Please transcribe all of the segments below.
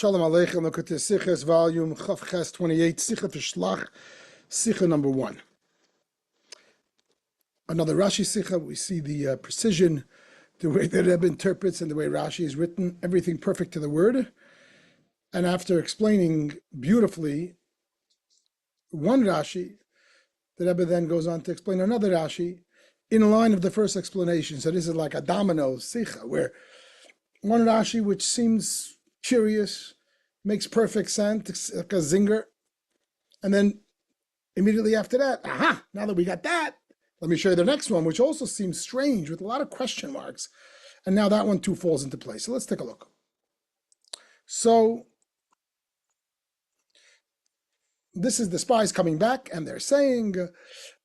Shalom Aleichem. Look at the Sicha's volume, Chaf Ches 28, Sicha for Shelach, Sicha number 1. Another Rashi Sicha, we see the precision, the way that Rabbi interprets and the way Rashi is written, everything perfect to the word. And after explaining beautifully one Rashi, the Rebbe then goes on to explain another Rashi in line of the first explanation. So this is like a domino Sicha, where one Rashi, which seems curious, makes perfect sense, like a zinger. And then immediately after that, aha, now that we got that, let me show you the next one, which also seems strange with a lot of question marks. And now that one too falls into place. So let's take a look. So this is the spies coming back, and they're saying,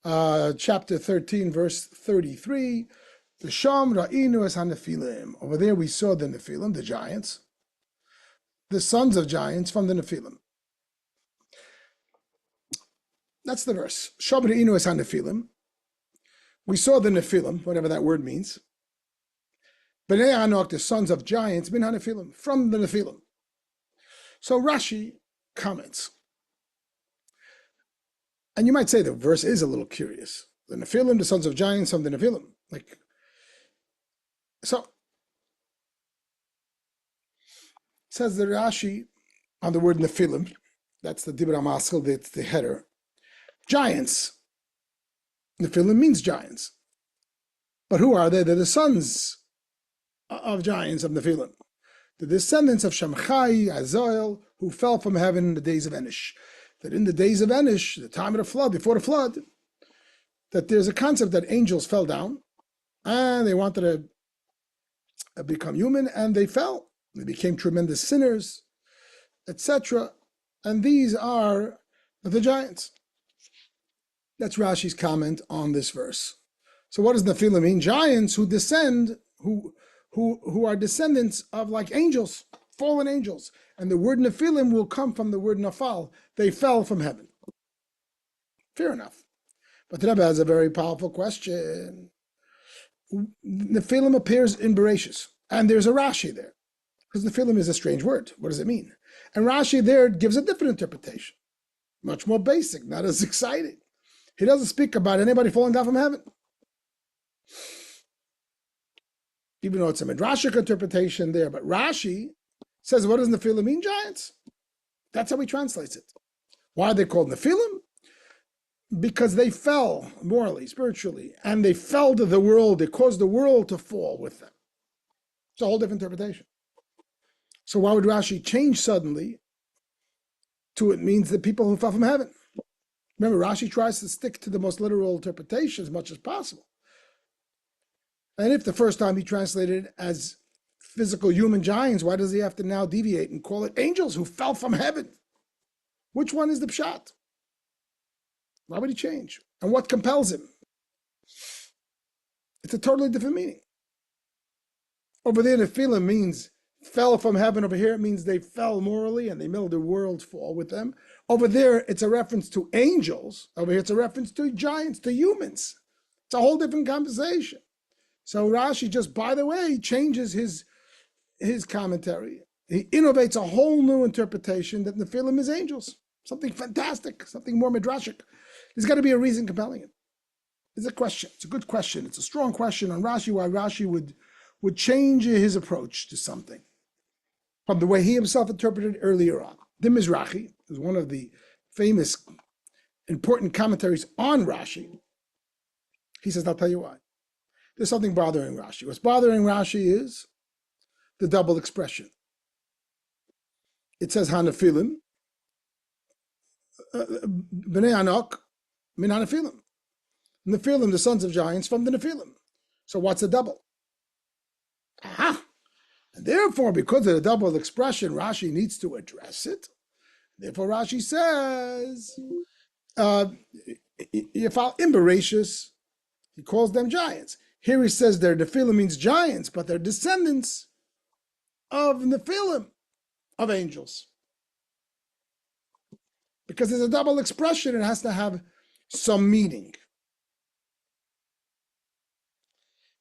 chapter 13, verse 33, the Sham Ra'inu es HaNephilim. Over there we saw the Nephilim, the giants, the sons of giants from the Nephilim. That's the verse. Sham Ra'inu es HaNephilim. We saw the Nephilim, whatever that word means. Bnei Anok, the sons of giants, min HaNephilim, from the Nephilim. So Rashi comments. And you might say the verse is a little curious. The Nephilim, the sons of giants from the Nephilim. So, says the Rashi on the word Nephilim, that's the Dibra Maskil, that's the header. Giants. Nephilim means giants. But who are they? They're the sons of giants of Nephilim. The descendants of Shamchai, Azael, who fell from heaven in the days of Enish. That in the days of Enish, the time of the flood, before the flood, that there's a concept that angels fell down and they wanted to become human, and they fell. They became tremendous sinners, etc. And these are the giants. That's Rashi's comment on this verse. So what does Nephilim mean? Giants who descend, who are descendants of like angels, fallen angels. And the word Nephilim will come from the word Nafal. They fell from heaven. Fair enough. But the Rebbe has a very powerful question. Nephilim appears in Bereshis, and there's a Rashi there, because Nephilim is a strange word. What does it mean? And Rashi there gives a different interpretation, much more basic, not as exciting. He doesn't speak about anybody falling down from heaven. Even though it's a Midrashic interpretation there, but Rashi says, what does Nephilim mean? Giants. That's how he translates it. Why are they called Nephilim? Because they fell morally, spiritually, and they fell to the world. They caused the world to fall with them. It's a whole different interpretation. So why would Rashi change suddenly to it means the people who fell from heaven? Remember, Rashi tries to stick to the most literal interpretation as much as possible. And if the first time he translated it as physical human giants, why does he have to now deviate and call it angels who fell from heaven? Which one is the pshat? Why would he change? And what compels him? It's a totally different meaning. Over there, Nephilim means fell from heaven. Over here, it means they fell morally and they made the world fall with them. Over there, it's a reference to angels. Over here, it's a reference to giants, to humans. It's a whole different conversation. So Rashi just, by the way, changes his commentary. He innovates a whole new interpretation that Nephilim is angels. Something fantastic, something more midrashic. There's got to be a reason compelling it. It's a question. It's a good question. It's a strong question on Rashi, why Rashi would change his approach to something from the way he himself interpreted earlier on. The Mizrahi is one of the famous, important commentaries on Rashi. He says, I'll tell you why. There's something bothering Rashi. What's bothering Rashi is the double expression. It says HaNephilim, Bnei Anok, min HaNephilim. Nephilim, the sons of giants from the Nephilim. So what's a double? Aha! And therefore, because of the double expression, Rashi needs to address it. Therefore, Rashi says, if I'll Bereshis, he calls them giants. Here he says their Nephilim means giants, but they're descendants of Nephilim, of angels. Because there's a double expression, it has to have some meaning.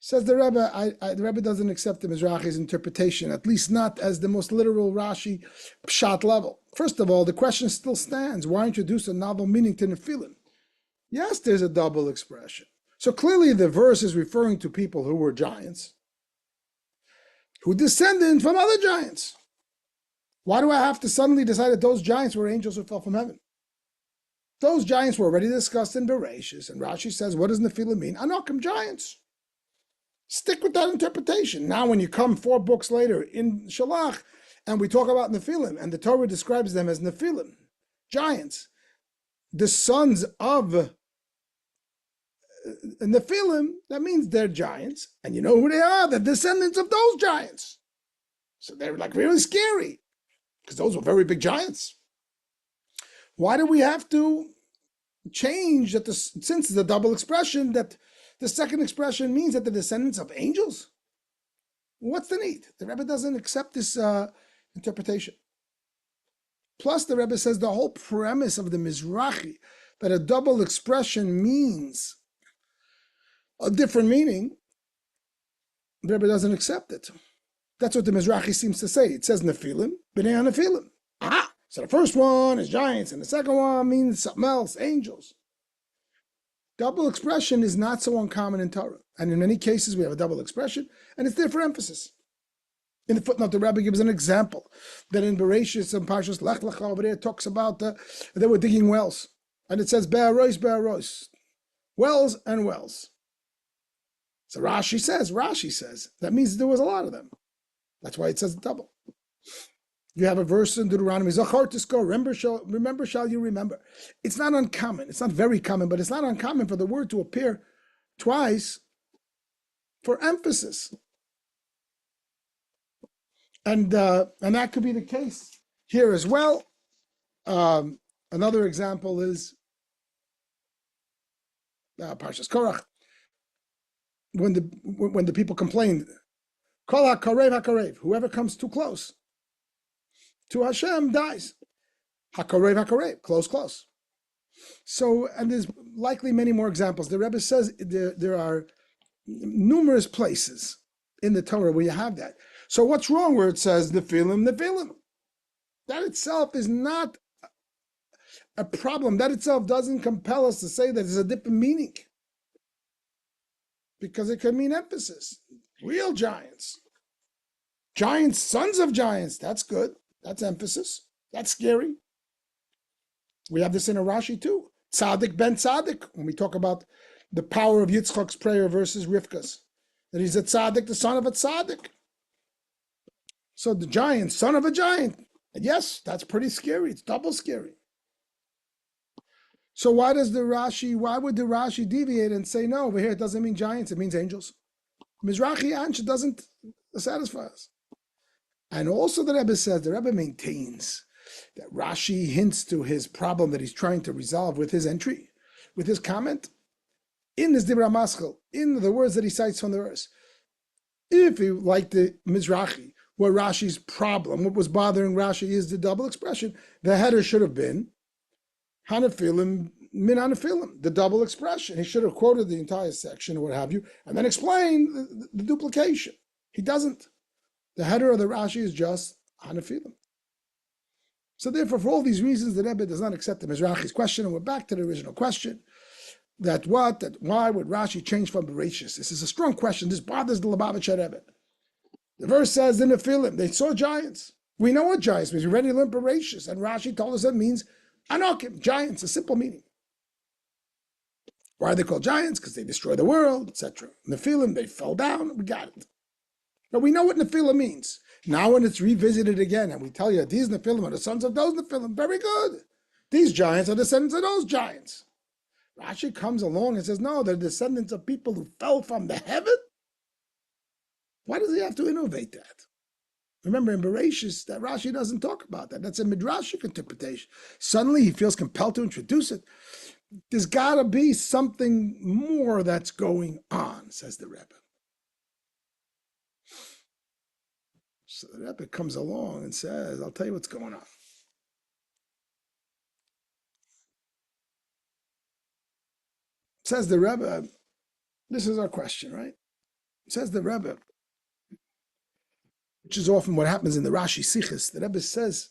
Says the Rebbe, the Rebbe doesn't accept the Mizrahi's interpretation, at least not as the most literal Rashi pshat level. First of all, the question still stands: why introduce a novel meaning to Nephilim? Yes, there's a double expression. So clearly, the verse is referring to people who were giants, who descended from other giants. Why do I have to suddenly decide that those giants were angels who fell from heaven? Those giants were already discussed in Bereshis, and Rashi says, what does Nephilim mean? Anakim giants. Stick with that interpretation. Now, when you come 4 books later in Shelach, and we talk about Nephilim, and the Torah describes them as Nephilim, giants, the sons of Nephilim, that means they're giants, and you know who they are? The descendants of those giants. So they're like really scary, because those were very big giants. Why do we have to change that since it's a double expression, that the second expression means that the descendants of angels? What's the need? The Rebbe doesn't accept this interpretation. Plus, the Rebbe says the whole premise of the Mizrahi, that a double expression means a different meaning, the Rebbe doesn't accept it. That's what the Mizrahi seems to say. It says Nephilim, B'nai Nephilim. Aha! So the first one is giants, and the second one means something else, angels. Double expression is not so uncommon in Torah. And in many cases, we have a double expression, and it's there for emphasis. In the footnote, the Rabbi gives an example that in Bereshis and Parshas Lech Lecha over there talks about they were digging wells. And it says, Be'arois, wells and wells. So Rashi says, that means there was a lot of them. That's why it says double. You have a verse in Deuteronomy, Zachar Tiskor, remember shall you remember. It's not uncommon. It's not very common, but it's not uncommon for the word to appear twice for emphasis. And that could be the case here as well. Another example is Parshas Korach, when the people complained, Kol hakarev, whoever comes too close to Hashem dies. Hakarev, close. So, and there's likely many more examples. The Rebbe says there are numerous places in the Torah where you have that. So what's wrong where it says Nephilim? That itself is not a problem. That itself doesn't compel us to say that there's a different meaning, because it could mean emphasis. Real giants. Giants, sons of giants. That's good. That's emphasis. That's scary. We have this in a Rashi too. Tzaddik ben Tzaddik, when we talk about the power of Yitzchak's prayer versus Rivka's. That he's a tzaddik, the son of a tzaddik. So the giant, son of a giant. And yes, that's pretty scary. It's double scary. So why would the Rashi deviate and say, no, over here it doesn't mean giants, it means angels? Mizrahi Anshe doesn't satisfy us. And also the Rebbe maintains that Rashi hints to his problem that he's trying to resolve with his entry, with his comment, in his Dibra Maschel, in the words that he cites from the verse. If you like the Mizrahi, what Rashi's problem, what was bothering Rashi is the double expression, the header should have been Hanephilim min Hanephilim, the double expression. He should have quoted the entire section or what have you, and then explained the duplication. He doesn't. The header of the Rashi is just Hanephilim. So therefore, for all these reasons, the Rebbe does not accept the Mizrahi's question, and we're back to the original question. That why would Rashi change from Bereshis? This is a strong question. This bothers the Lubavitcher Rebbe. The verse says in the Nephilim, they saw giants. We know what giants means. We already learned Bereshis, and Rashi told us that means Anakim, giants, a simple meaning. Why are they called giants? Because they destroy the world, etc. Nephilim, they fell down. We got it. But we know what Nephilim means. Now when it's revisited again, and we tell you these Nephilim are the sons of those Nephilim, very good. These giants are descendants of those giants. Rashi comes along and says, no, they're descendants of people who fell from the heaven. Why does he have to innovate that? Remember, in Bereshis, that Rashi doesn't talk about that. That's a midrashic interpretation. Suddenly, he feels compelled to introduce it. There's got to be something more that's going on, says the Rebbe. So the Rebbe comes along and says, I'll tell you what's going on. Says the Rebbe, this is our question, right? Says the Rebbe, which is often what happens in the Rashi Sichas. The Rebbe says,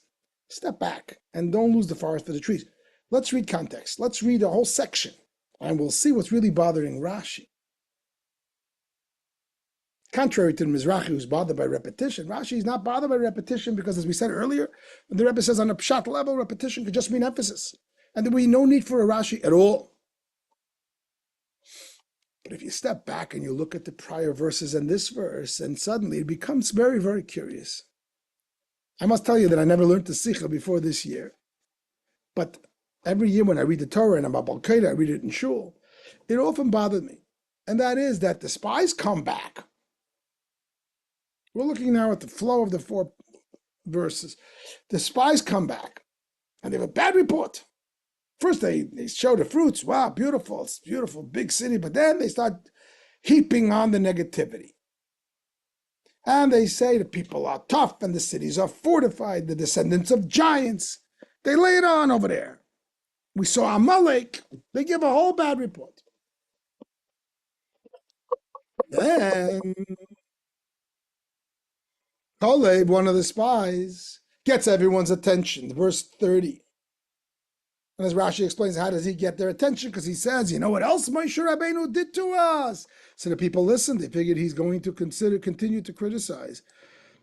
step back and don't lose the forest for the trees. Let's read context. Let's read a whole section, and we'll see what's really bothering Rashi. Contrary to the Mizrahi, who's bothered by repetition, Rashi is not bothered by repetition because, as we said earlier, the Rebbe says on a pshat level, repetition could just mean emphasis, and there will be no need for a Rashi at all. But if you step back and you look at the prior verses and this verse, and suddenly it becomes very, very curious. I must tell you that I never learned the Sicha before this year, but every year when I read the Torah and I'm a Balkaida, I read it in Shul, it often bothered me, and that is that the spies come back. We're looking now at the flow of the 4 verses. The spies come back, and they have a bad report. First, they show the fruits. Wow, beautiful. It's a beautiful, big city. But then they start heaping on the negativity. And they say the people are tough and the cities are fortified, the descendants of giants. They lay it on over there. We saw Amalek. They give a whole bad report. Then Chelek, one of the spies, gets everyone's attention. Verse 30. And as Rashi explains, how does he get their attention? Because he says, you know what else Moshe Rabbeinu did to us? So the people listened. They figured he's going to continue to criticize.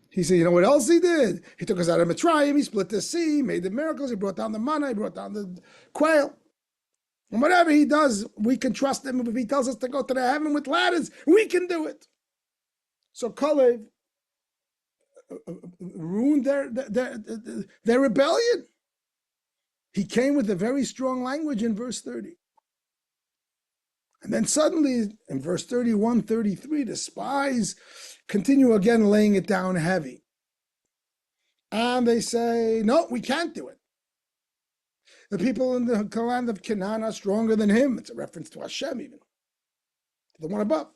He said, you know what else he did? He took us out of Mitzrayim, he split the sea, made the miracles, he brought down the manna, he brought down the quail. And whatever he does, we can trust him. If he tells us to go to the heaven with ladders, we can do it. So Chelek ruined their rebellion. He came with a very strong language in verse 30. And then suddenly, in verse 31, 33, the spies continue again laying it down heavy. And they say, no, we can't do it. The people in the land of Canaan are stronger than him. It's a reference to Hashem even, the one above.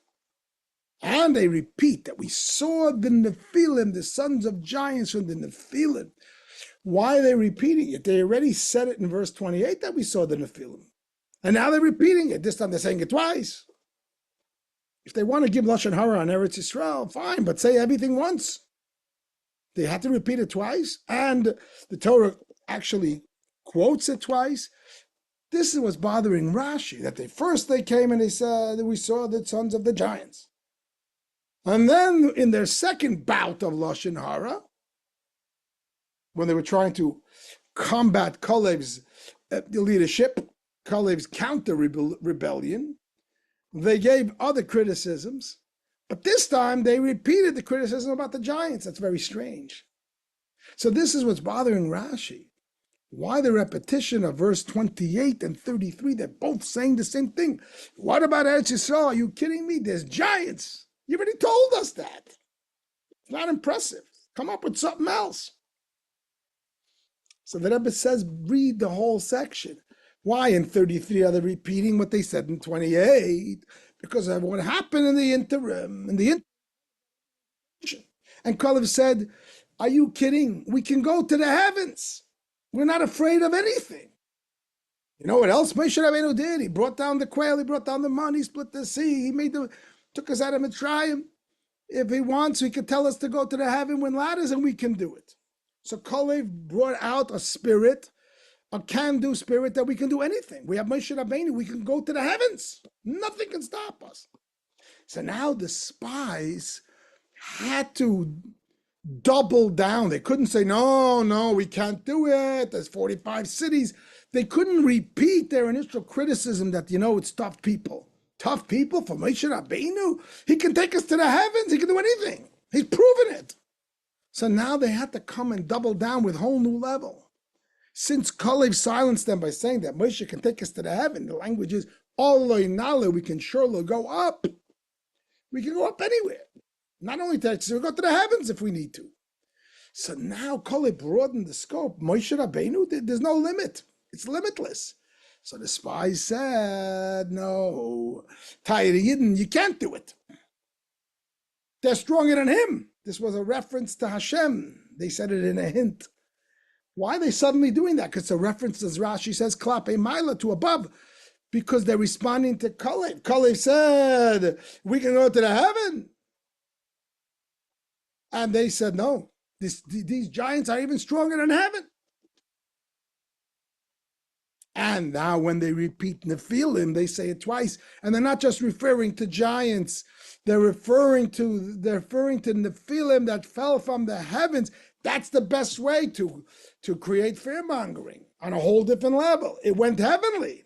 And they repeat that we saw the Nephilim, the sons of giants from the Nephilim. Why are they repeating it? They already said it in verse 28 that we saw the Nephilim. And now they're repeating it. This time they're saying it twice. If they want to give Lashon Hara on Eretz Yisrael, fine, but say everything once. They had to repeat it twice, and the Torah actually quotes it twice. This is what's bothering Rashi, that they came and they said that we saw the sons of the giants. And then in their second bout of Lashon Hara, when they were trying to combat Chelek's leadership, Chelek's counter-rebellion, they gave other criticisms, but this time they repeated the criticism about the giants. That's very strange. So this is what's bothering Rashi. Why the repetition of verse 28 and 33? They're both saying the same thing. What about Eretz Yisrael? Are you kidding me? There's giants. You already told us that. It's not impressive. Come up with something else. So the Rebbe says, read the whole section. Why in 33 are they repeating what they said in 28? Because of what happened in the interim. And Chelek said, are you kidding? We can go to the heavens. We're not afraid of anything. You know what else Moshe Rabbeinu did? He brought down the quail, he brought down the manna, he split the sea, took us out of Mitzrayim. If he wants, he could tell us to go to the heaven with ladders and we can do it. So Chelek brought out a spirit, a can-do spirit that we can do anything. We have Moshe Rabbeinu, we can go to the heavens. Nothing can stop us. So now the spies had to double down. They couldn't say, no, we can't do it. There's 45 cities. They couldn't repeat their initial criticism that, it's tough people. Tough people for Moshe Rabbeinu? He can take us to the heavens. He can do anything. He's proven it. So now they had to come and double down with a whole new level. Since Chelek silenced them by saying that Moshe can take us to the heaven, the language is, Oloi Nale, we can surely go up. We can go up anywhere. Not only to we go to the heavens if we need to. So now Chelek broadened the scope. Moshe Rabbeinu, there's no limit. It's limitless. So the spies said, no, Tayr Yidden, you can't do it. They're stronger than him. This was a reference to Hashem. They said it in a hint. Why are they suddenly doing that? Because it's a reference, as Rashi says, Klape Maila, to above. Because they're responding to Chelek. Chelek said, we can go to the heaven. And they said, no, these giants are even stronger than heaven. And now when they repeat Nephilim, they say it twice. And they're not just referring to giants. They're referring to Nephilim that fell from the heavens. That's the best way to create fear-mongering on a whole different level. It went heavenly.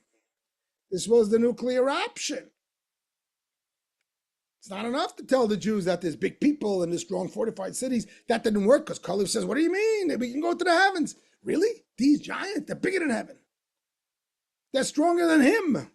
This was the nuclear option. It's not enough to tell the Jews that there's big people and there's strong fortified cities. That didn't work because Kalev says, what do you mean? We can go to the heavens. Really? These giants, they're bigger than heaven. They're stronger than him.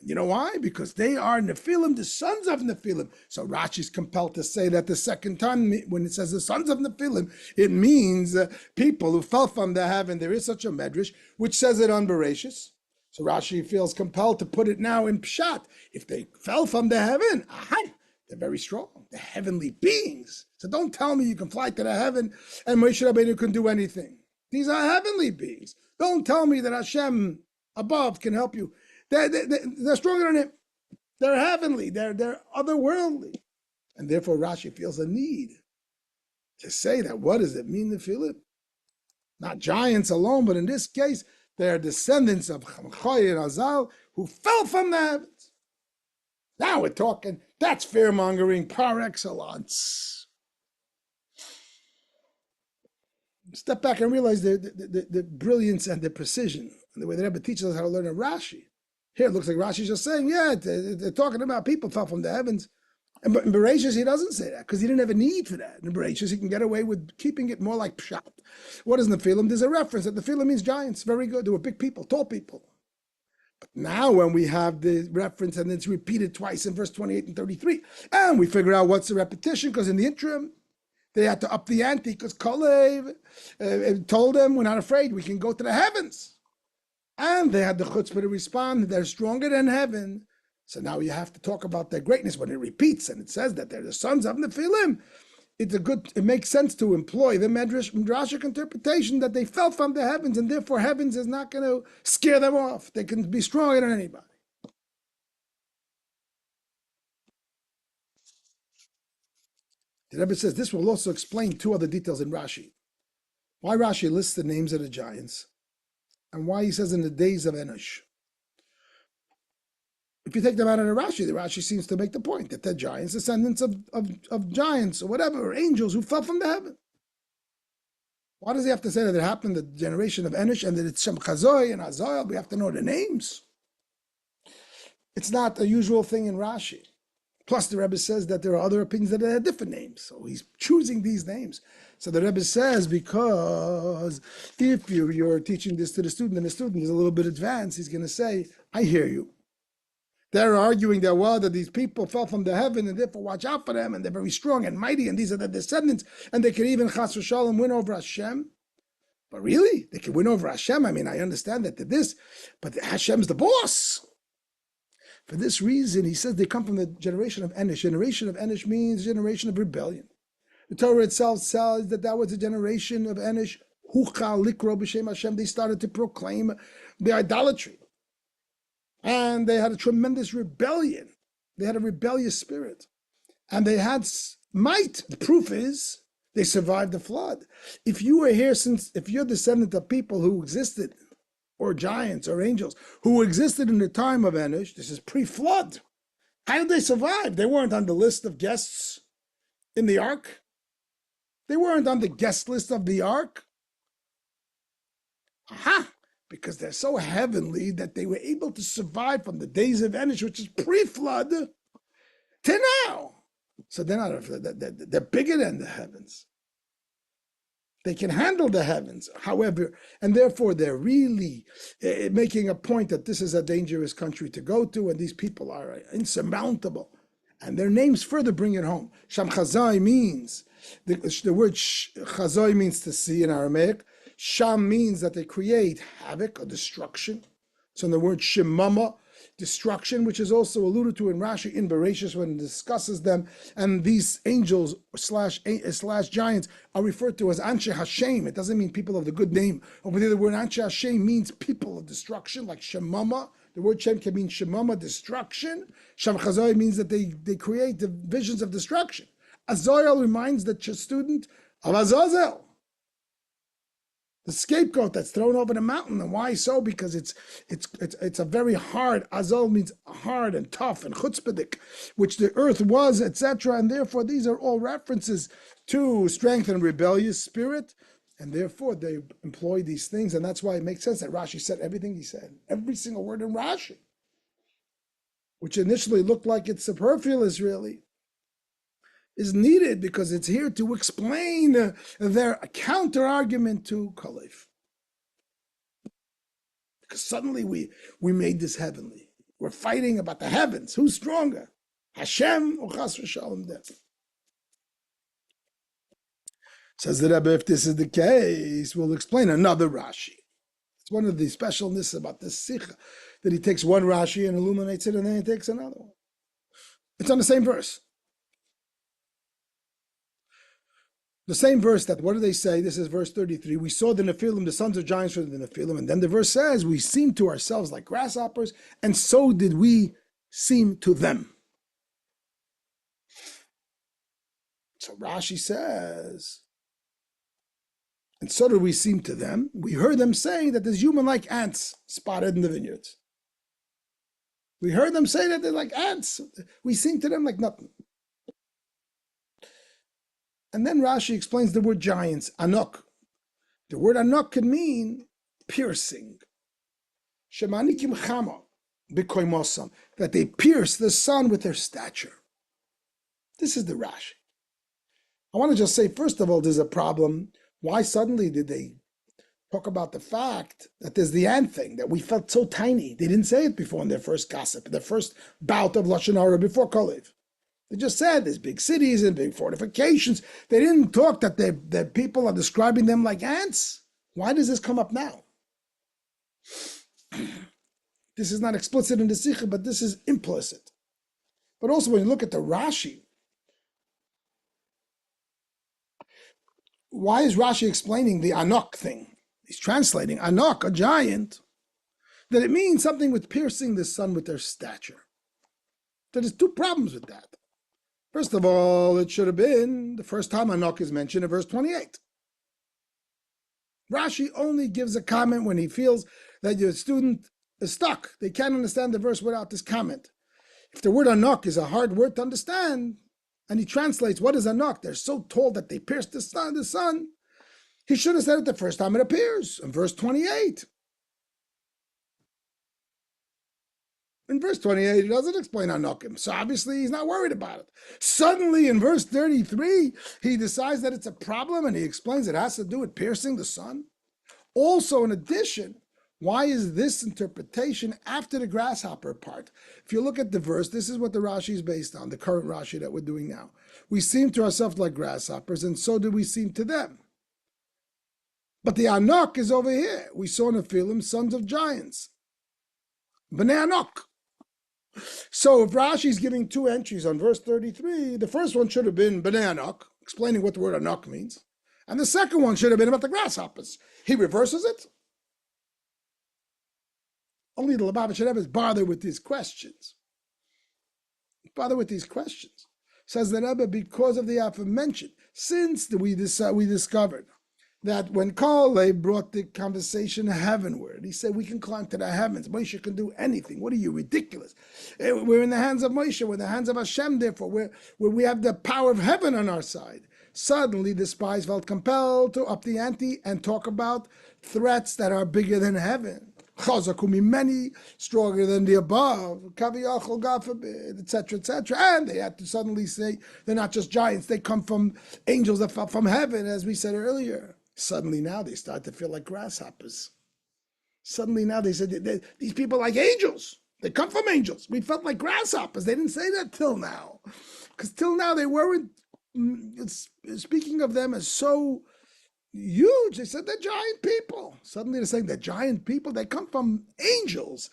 You know why? Because they are Nephilim, the sons of Nephilim. So Rashi is compelled to say that the second time when it says the sons of Nephilim, it means people who fell from the heaven. There is such a medrash which says it on Bereshis. So Rashi feels compelled to put it now in Pshat. If they fell from the heaven, they're very strong. They're heavenly beings. So don't tell me you can fly to the heaven and Moshe Rabbeinu can do anything. These are heavenly beings. Don't tell me that Hashem above can help you. They're stronger than him. They're heavenly. They're otherworldly. And therefore Rashi feels a need to say that. What does it mean to feel it? Not giants alone, but in this case, they're descendants of Chamchoy and Azal who fell from the heavens. Now we're talking, that's fear-mongering par excellence. Step back and realize the brilliance and the precision and the way the Rebbe teaches us how to learn a Rashi. Here it looks like Rashi's just saying, yeah, they're talking about people fell from the heavens. But in Bereshis, he doesn't say that because he didn't have a need for that. In Bereshis, he can get away with keeping it more like Pshat. What is Nephilim? There's a reference that Nephilim means giants. Very good. They were big people, tall people. But now when we have the reference and it's repeated twice in verse 28 and 33, and we figure out what's the repetition, because in the interim, they had to up the ante because Kalev told them, we're not afraid, we can go to the heavens. And they had the chutzpah to respond, they're stronger than heaven. So now you have to talk about their greatness when it repeats and it says that they're the sons of Nephilim. It makes sense to employ the Midrashic interpretation that they fell from the heavens and therefore heavens is not going to scare them off. They can be stronger than anybody. The Rebbe says this will also explain two other details in Rashi. Why Rashi lists the names of the giants and why he says in the days of Enosh. If you take them out of the Rashi seems to make the point that they're giants, descendants of giants or whatever, or angels who fell from the heaven. Why does he have to say that it happened in the generation of Enosh and that it's Shem Chazoi and Azoyel? We have to know the names. It's not a usual thing in Rashi. Plus, the Rebbe says that there are other opinions that have different names. So he's choosing these names. So the Rebbe says, because if you're teaching this to the student and the student is a little bit advanced, he's going to say, I hear you. They're arguing that these people fell from the heaven and therefore watch out for them and they're very strong and mighty and these are their descendants and they can even chas v'shalom win over Hashem. But really, they can win over Hashem. I mean, I understand that but Hashem's the boss. For this reason, he says they come from the generation of Enosh. Generation of Enosh means generation of rebellion. The Torah itself says that was a generation of Enosh. Hucha likro b'shem Hashem. They started to proclaim the idolatry. And they had a tremendous rebellion. They had a rebellious spirit. And they had might. The proof is they survived the flood. If you were here if you're descendant of people who existed, or giants or angels, who existed in the time of Enosh, this is pre-flood, how did they survive? They weren't on the list of guests in the ark. They weren't on the guest list of the ark. Because they're so heavenly that they were able to survive from the days of Enosh, which is pre-flood, to now. So they're bigger than the heavens. They can handle the heavens, however, and therefore they're really making a point that this is a dangerous country to go to, and these people are insurmountable. And their names further bring it home. Sham Chazai means, the word Chazai means to see in Aramaic. Sham means that they create havoc or destruction. So in the word Shemama, destruction, which is also alluded to in Rashi in Bereshis when it discusses them, and these angels slash giants are referred to as Anshe Hashem. It doesn't mean people of the good name. Over there, the word Anshe Hashem means people of destruction, like Shemama. The word Shem can mean Shemama, destruction. Shem Chazai means that they create the visions of destruction. Azazel reminds the student of Azazel, the scapegoat that's thrown over the mountain. And why so? Because it's a very hard. Azal means hard and tough and chutzpahdik, which the earth was, etc. And therefore, these are all references to strength and rebellious spirit. And therefore, they employ these things. And that's why it makes sense that Rashi said everything he said, every single word in Rashi, which initially looked like it's superfluous, really, is needed because it's here to explain their counter argument to Kalev. Because suddenly we made this heavenly. We're fighting about the heavens. Who's stronger? Hashem or Chas v'Shalom death? Says the Rabbi, if this is the case, we'll explain another Rashi. It's one of the specialness about this Sicha, that he takes one Rashi and illuminates it, and then he takes another one. It's on the same verse. The same verse that, what do they say? This is verse 33. We saw the Nephilim, the sons of giants were the Nephilim. And then the verse says, we seemed to ourselves like grasshoppers, and so did we seem to them. So Rashi says, and so did we seem to them. We heard them saying that there's human-like ants spotted in the vineyards. We heard them say that they're like ants. We seem to them like nothing. And then Rashi explains the word giants, anok. The word anok can mean piercing. Shemanikim chama b'koimosam, that they pierce the sun with their stature. This is the Rashi. I want to just say, first of all, there's a problem. Why suddenly did they talk about the fact that there's the ant thing, that we felt so tiny? They didn't say it before in their first gossip, their first bout of Lashon Hara before Kalev. They just said there's big cities and big fortifications. They didn't talk that people are describing them like ants. Why does this come up now? This is not explicit in the Sicha, but this is implicit. But also when you look at the Rashi, why is Rashi explaining the Anok thing? He's translating Anok, a giant, that it means something with piercing the sun with their stature. So there's two problems with that. First of all, it should have been the first time Anok is mentioned in verse 28. Rashi only gives a comment when he feels that your student is stuck. They can't understand the verse without this comment. If the word Anok is a hard word to understand, and he translates, what is Anok? They're so tall that they pierce the sun. He should have said it the first time it appears, in verse 28. In verse 28, he doesn't explain Anokim, so obviously he's not worried about it. Suddenly, in verse 33, he decides that it's a problem, and he explains it has to do with piercing the sun. Also, in addition, why is this interpretation after the grasshopper part? If you look at the verse, this is what the Rashi is based on, the current Rashi that we're doing now. We seem to ourselves like grasshoppers, and so do we seem to them. But the Anok is over here. We saw Nephilim, sons of giants. Bnei Anok. So if Rashi is giving two entries on verse 33, the first one should have been Bnei Anok, explaining what the word Anok means. And the second one should have been about the grasshoppers. He reverses it. Only the Lubavitcher Rebbe is bothered with these questions. Says the Rebbe, because of the aforementioned, since we discovered that when Kalev brought the conversation heavenward, he said, we can climb to the heavens. Moshe can do anything. What are you, ridiculous? We're in the hands of Moshe. We're in the hands of Hashem, therefore. We have the power of heaven on our side. Suddenly, the spies felt compelled to up the ante and talk about threats that are bigger than heaven. Chazakumi, many stronger than the above, kaviyachol, God forbid, etc., etc. And they had to suddenly say they're not just giants; they come from angels that fell from heaven, as we said earlier. Suddenly now they start to feel like grasshoppers. Suddenly now they said these people are like angels. They come from angels. We felt like grasshoppers. They didn't say that till now, because till now they weren't speaking of them as so huge. They said they're giant people. Suddenly they're saying they're giant people. They come from angels.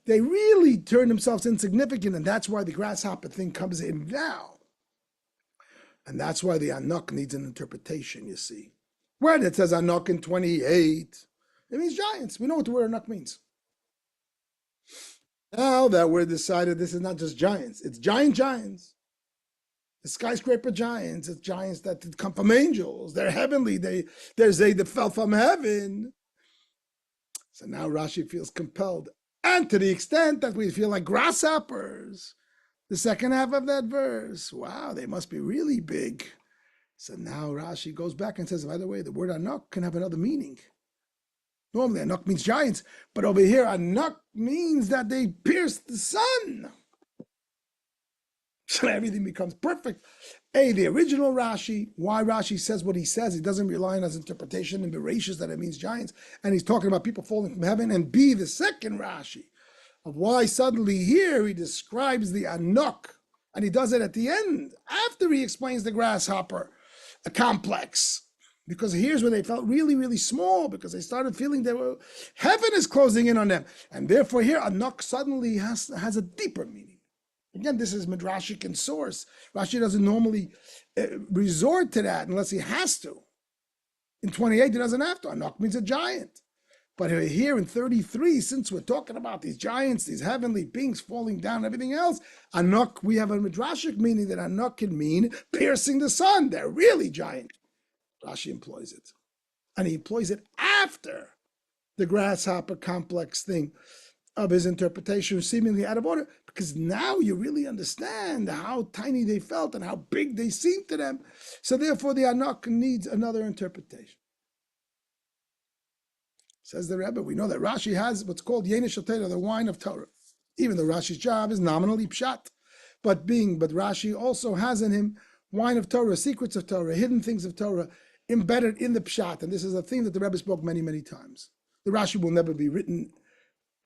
They really turn themselves insignificant, and that's why the grasshopper thing comes in now. And that's why the Anok needs an interpretation, you see. Where it says Anok in 28, it means giants. We know what the word Anok means. Now that we're decided this is not just giants, it's giants. The skyscraper giants, it's giants that come from angels. They're heavenly. They're they that fell from heaven. So now Rashi feels compelled. And to the extent that we feel like grasshoppers, the second half of that verse, wow, they must be really big. So now Rashi goes back and says, by the way, the word Anak can have another meaning. Normally Anak means giants, but over here Anak means that they pierced the sun. So everything becomes perfect. The original Rashi, why Rashi says what he says, he doesn't rely on his interpretation and Bereshis that it means giants, and he's talking about people falling from heaven. And B, the second Rashi, of why suddenly here he describes the Anak, and he does it at the end, after he explains the grasshopper complex. Because here's where they felt really, really small, because they started feeling heaven is closing in on them. And therefore here, Anak suddenly has a deeper meaning. Again, this is midrashic in source. Rashi doesn't normally resort to that unless he has to. In 28, he doesn't have to. Anak means a giant. But here in 33, since we're talking about these giants, these heavenly beings falling down, everything else, Anak, we have a midrashic meaning that Anak can mean piercing the sun. They're really giant. Rashi employs it. And he employs it after the grasshopper complex thing of his interpretation, seemingly out of order, because now you really understand how tiny they felt and how big they seemed to them. So therefore, the Anak needs another interpretation. Says the Rebbe, we know that Rashi has what's called Yenish Torah, the wine of Torah. Even though Rashi's job is nominally pshat, but Rashi also has in him wine of Torah, secrets of Torah, hidden things of Torah, embedded in the pshat. And this is a theme that the Rebbe spoke many, many times. The Rashi will never be written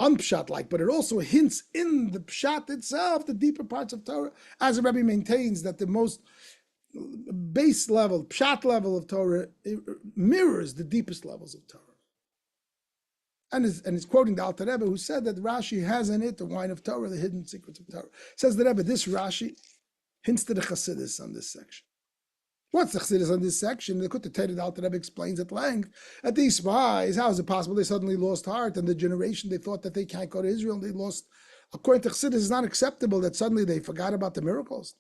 unpshat-like, but it also hints in the pshat itself, the deeper parts of Torah, as the Rebbe maintains that the most base level, pshat level of Torah, mirrors the deepest levels of Torah. And is quoting the Alter Rebbe, who said that Rashi has in it the wine of Torah, the hidden secrets of Torah. Says the Rebbe, this Rashi hints to the Chassidus on this section. What's the Chassidus on this section? The Alter Rebbe explains at length that these spies, how is it possible they suddenly lost heart, and the generation they thought that they can't go to Israel, and they lost. According to Chassidus, it's not acceptable that suddenly they forgot about the miracles.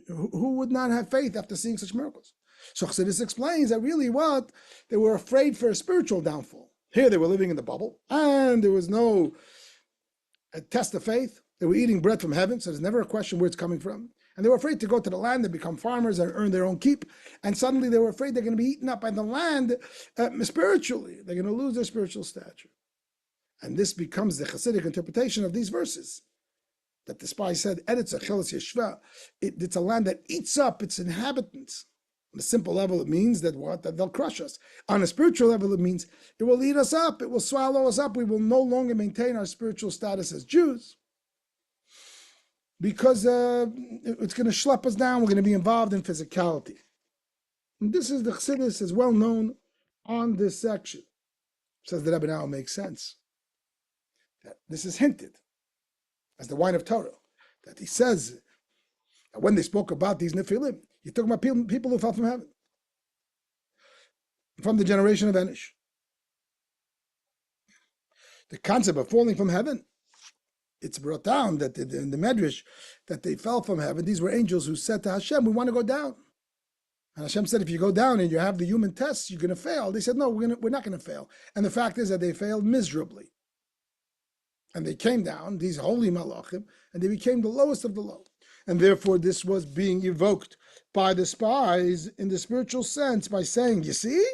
Who would not have faith after seeing such miracles? So Chassidus explains that really what? They were afraid for a spiritual downfall. Here they were living in the bubble, and there was no test of faith. They were eating bread from heaven, so there's never a question where it's coming from. And they were afraid to go to the land and become farmers and earn their own keep. And suddenly they were afraid they're going to be eaten up by the land spiritually. They're going to lose their spiritual stature. And this becomes the Hasidic interpretation of these verses. That the spy said, it's a land that eats up its inhabitants. On a simple level, it means that what? That they'll crush us. On a spiritual level, it means it will eat us up. It will swallow us up. We will no longer maintain our spiritual status as Jews, because it's going to schlep us down. We're going to be involved in physicality. And this is the Chassidus is well known on this section. Says the Rebbe, now it makes sense that this is hinted as the wine of Torah. That he says that when they spoke about these Nephilim, you're talking about people who fell from heaven, from the generation of Enosh. The concept of falling from heaven, it's brought down that in the Medrash that they fell from heaven. These were angels who said to Hashem, we want to go down. And Hashem said, if you go down and you have the human tests, you're going to fail. They said, no, we're not going to fail. And the fact is that they failed miserably. And they came down, these holy malachim, and they became the lowest of the low. And therefore this was being evoked by the spies in the spiritual sense by saying, you see,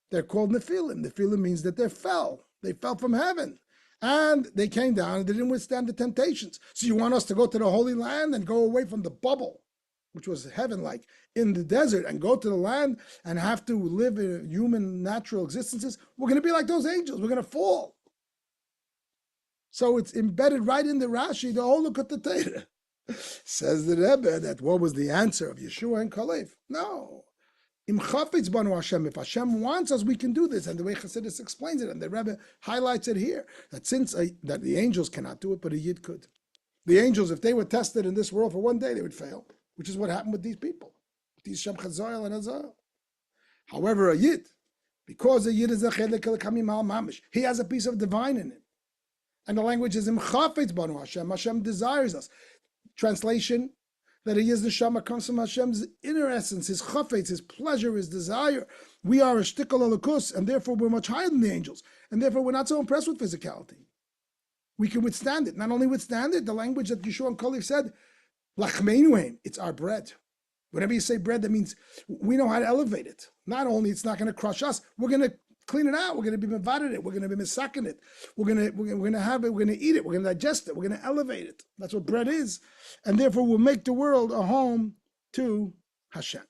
they're called Nephilim. Nephilim means that they fell. They fell from heaven. And they came down and they didn't withstand the temptations. So you want us to go to the Holy Land and go away from the bubble, which was heaven-like, in the desert, and go to the land and have to live in human natural existences? We're going to be like those angels. We're going to fall. So it's embedded right in the Rashi, the whole look at the Torah. Says the Rebbe that what was the answer of Yeshua and Kalev? No. Im chafetz banu Hashem, if Hashem wants us, we can do this. And the way Chassidus explains it, and the Rebbe highlights it here, that since that the angels cannot do it, but a Yid could. The angels, if they were tested in this world for one day, they would fail, which is what happened with these people, these Shem Chazoil and Azal. However, a Yid, because a Yid is a Chelek Kamim al Mamish, he has a piece of divine in him. And the language is Im chafetz banu Hashem, Hashem desires us. Translation, that he is the Neshama, comes from Hashem's inner essence, his chafetz, his pleasure, his desire. We are a shtikal alakus, and therefore we're much higher than the angels, and therefore we're not so impressed with physicality. We can withstand it. Not only withstand it, the language that Yeshua and Kalev said, lachmeinuim, it's our bread. Whenever you say bread, that means we know how to elevate it. Not only it's not going to crush us, we're going to clean it out. We're going to be mevated it. We're going to be misakin it. We're going to have it. We're going to eat it. We're going to digest it. We're going to elevate it. That's what bread is, and therefore we'll make the world a home to Hashem.